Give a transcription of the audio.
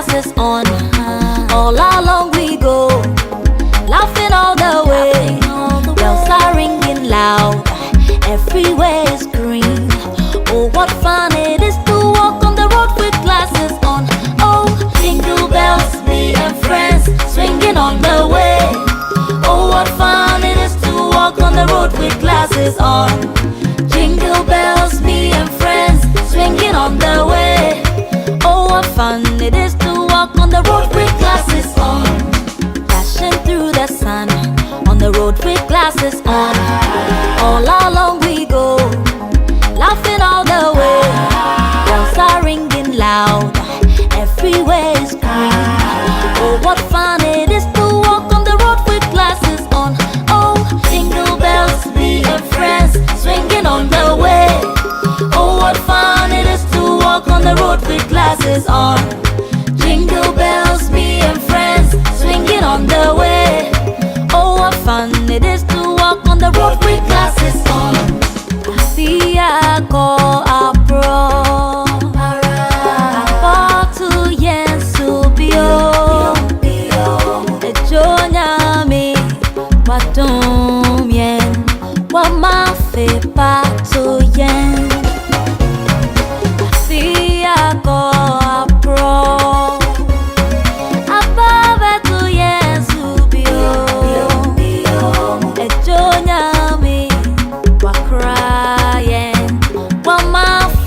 glasses on. All along we go, laughing all the way. Bells are ringing loud, everywhere is green. Oh, what fun it is to walk on the road with glasses on. Oh, jingle bells, me and friends swinging on the way. Oh, what fun it is to walk on the road with glasses on. Jingle bells, me and friends swinging on the way. Oh, what fun it is to walk on the road with glasses on. Dashing through the sun on the road with glasses on.